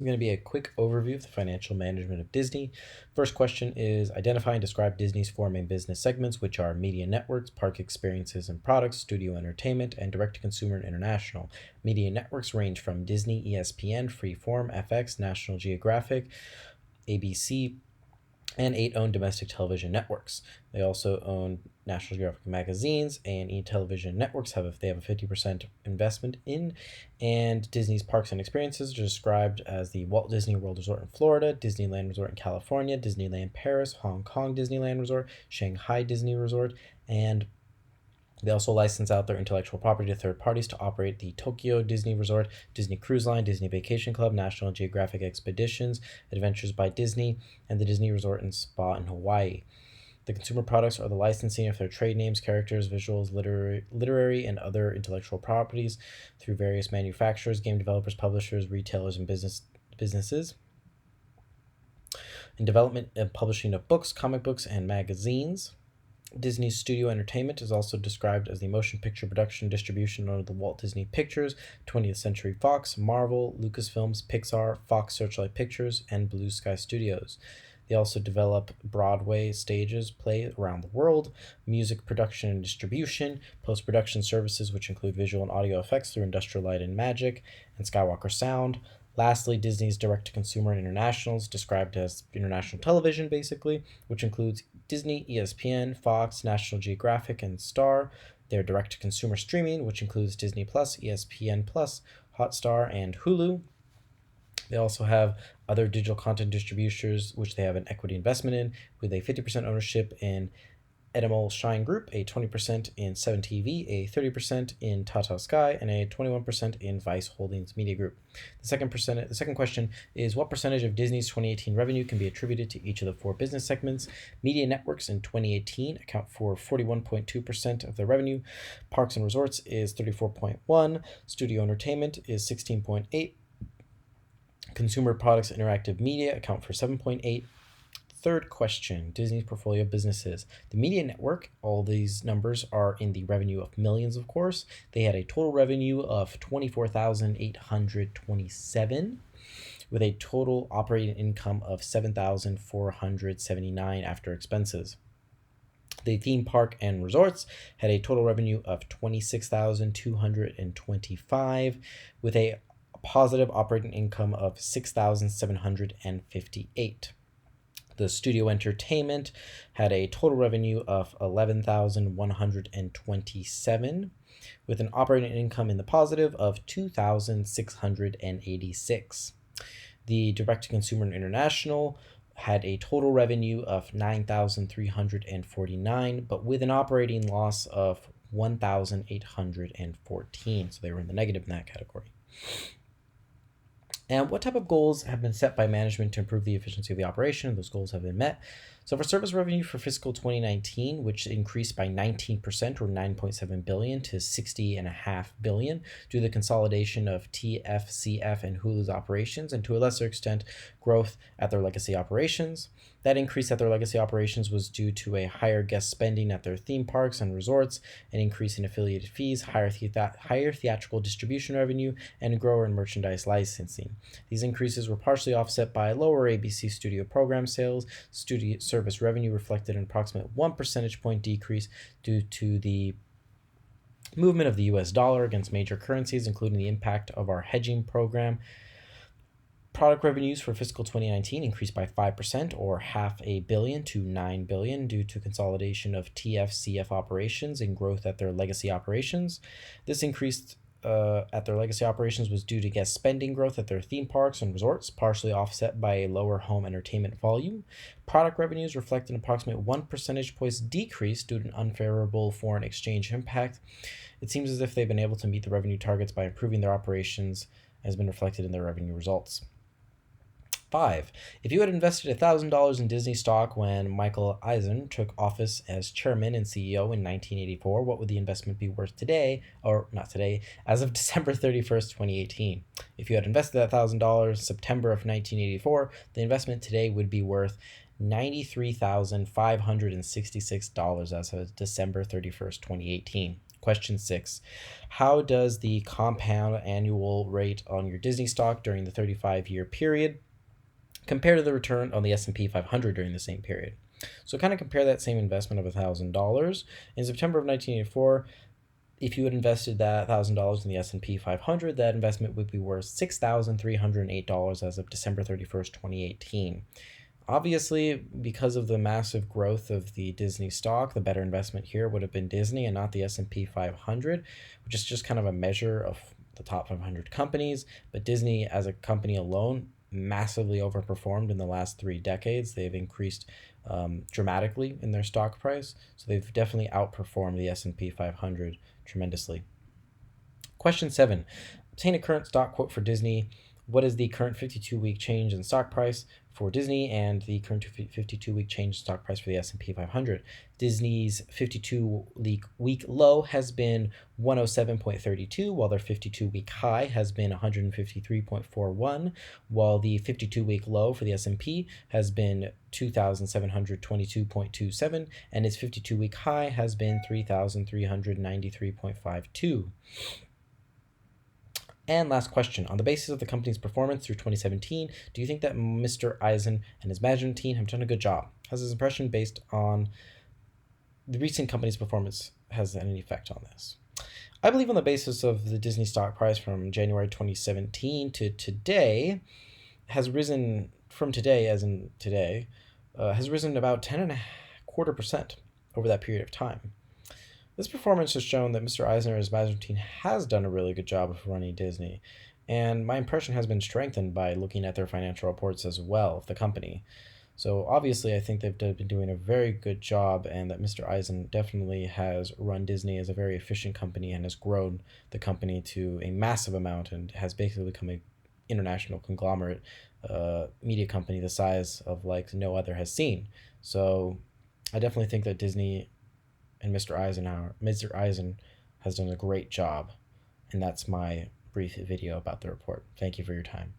Going to be a quick overview of the financial management of Disney. First question is identify and describe Disney's four main business segments, which are media networks, park experiences and products, studio entertainment, and direct-to-consumer and international. Media networks range from Disney, ESPN, Freeform, FX, National Geographic, ABC, and 8 own domestic television networks. They also own National Geographic magazines, and E Television Networks have a 50% investment in. And Disney's parks and experiences are described as the Walt Disney World Resort in Florida, Disneyland Resort in California, Disneyland Paris, Hong Kong Disneyland Resort, Shanghai Disney Resort, and they also license out their intellectual property to third parties to operate the Tokyo Disney Resort, Disney Cruise Line, Disney Vacation Club, National Geographic Expeditions, Adventures by Disney, and the Disney Resort and Spa in Hawaii. The consumer products are the licensing of their trade names, characters, visuals, literary and other intellectual properties through various manufacturers, game developers, publishers, retailers, and businesses. In development and publishing of books, comic books, and magazines. Disney's studio entertainment is also described as the motion picture production distribution under the Walt Disney Pictures, 20th Century Fox, Marvel, Lucasfilms, Pixar, Fox Searchlight Pictures, and Blue Sky Studios. They also develop Broadway stages play around the world, music production and distribution, post-production services which include visual and audio effects through Industrial Light and Magic, and Skywalker Sound. Lastly, Disney's direct-to-consumer and internationals, described as international television, basically, which includes Disney, ESPN, Fox, National Geographic, and Star. Their direct-to-consumer streaming, which includes Disney+, ESPN+, Hotstar, and Hulu. They also have other digital content distributors, which they have an equity investment in, with a 50% ownership in Endemol Shine Group, a 20% in 7 TV, a 30% in Tata Sky, and a 21% in Vice Holdings Media Group. The second question is what percentage of Disney's 2018 revenue can be attributed to each of the four business segments? Media networks in 2018 account for 41.2% of their revenue. Parks and resorts is 34.1%. Studio entertainment is 16.8%. Consumer products and interactive media account for 7.8%. Third question, Disney's portfolio of businesses. The media network, all these numbers are in the revenue of millions, of course. They had a total revenue of $24,827 with a total operating income of $7,479 after expenses. The theme park and resorts had a total revenue of $26,225 with a positive operating income of $6,758. The studio entertainment had a total revenue of $11,127 with an operating income in the positive of $2,686. The direct-to-consumer and international had a total revenue of $9,349, but with an operating loss of $1,814. So they were in the negative in that category. And what type of goals have been set by management to improve the efficiency of the operation? Those goals have been met. So for service revenue for fiscal 2019, which increased by 19% or $9.7 billion to $60.5 billion due to the consolidation of TFCF and Hulu's operations, and to a lesser extent, growth at their legacy operations. That increase at their legacy operations was due to a higher guest spending at their theme parks and resorts, an increase in affiliated fees, higher theatrical distribution revenue, and grower and merchandise licensing. These increases were partially offset by lower ABC Studio program sales. Studio service revenue reflected an approximate 1 percentage point decrease due to the movement of the US dollar against major currencies, including the impact of our hedging program. Product revenues for fiscal 2019 increased by 5% or $500 million to $9 billion due to consolidation of TFCF operations and growth at their legacy operations. This increase at their legacy operations was due to guest spending growth at their theme parks and resorts, partially offset by a lower home entertainment volume. Product revenues reflect an approximate 1 percentage points decrease due to an unfavorable foreign exchange impact. It seems as if they've been able to meet the revenue targets by improving their operations, as been reflected in their revenue results. 5. If you had invested $1,000 in Disney stock when Michael Eisner took office as chairman and CEO in 1984, what would the investment be worth today, or not today, as of December 31st, 2018? If you had invested $1,000 September of 1984, the investment today would be worth $93,566 as of December 31st, 2018. Question 6. How does the compound annual rate on your Disney stock during the 35-year period compare to the return on the S&P 500 during the same period? So kind of compare that same investment of $1,000. In September of 1984, if you had invested that $1,000 in the S&P 500, that investment would be worth $6,308 as of December 31st, 2018. Obviously, because of the massive growth of the Disney stock, the better investment here would have been Disney and not the S&P 500, which is just kind of a measure of the top 500 companies. But Disney as a company alone massively overperformed in the last 3 decades. They've increased dramatically in their stock price, so they've definitely outperformed the S&P 500 tremendously. Question 7. Obtain a current stock quote for Disney. What is the current 52-week change in stock price for Disney and the current 52-week change in stock price for the S&P 500? Disney's 52-week low has been 107.32, while their 52-week high has been 153.41, while the 52-week low for the S&P has been 2,722.27, and its 52-week high has been 3,393.52. And last question. On the basis of the company's performance through 2017, do you think that Mr. Eisen and his management team have done a good job? Has his impression based on the recent company's performance has any effect on this? I believe on the basis of the Disney stock price from January 2017 to today has risen from today, as in today, has risen about 10.25% over that period of time. This performance has shown that Mr. Eisner and his management team has done a really good job of running Disney, and my impression has been strengthened by looking at their financial reports as well of the company. So obviously I think they've been doing a very good job, and that Mr. Eisen definitely has run Disney as a very efficient company and has grown the company to a massive amount and has basically become an international conglomerate media company the size of like no other has seen. So I definitely think that Disney and Mr. Eisen has done a great job, and that's my brief video about the report. Thank you for your time.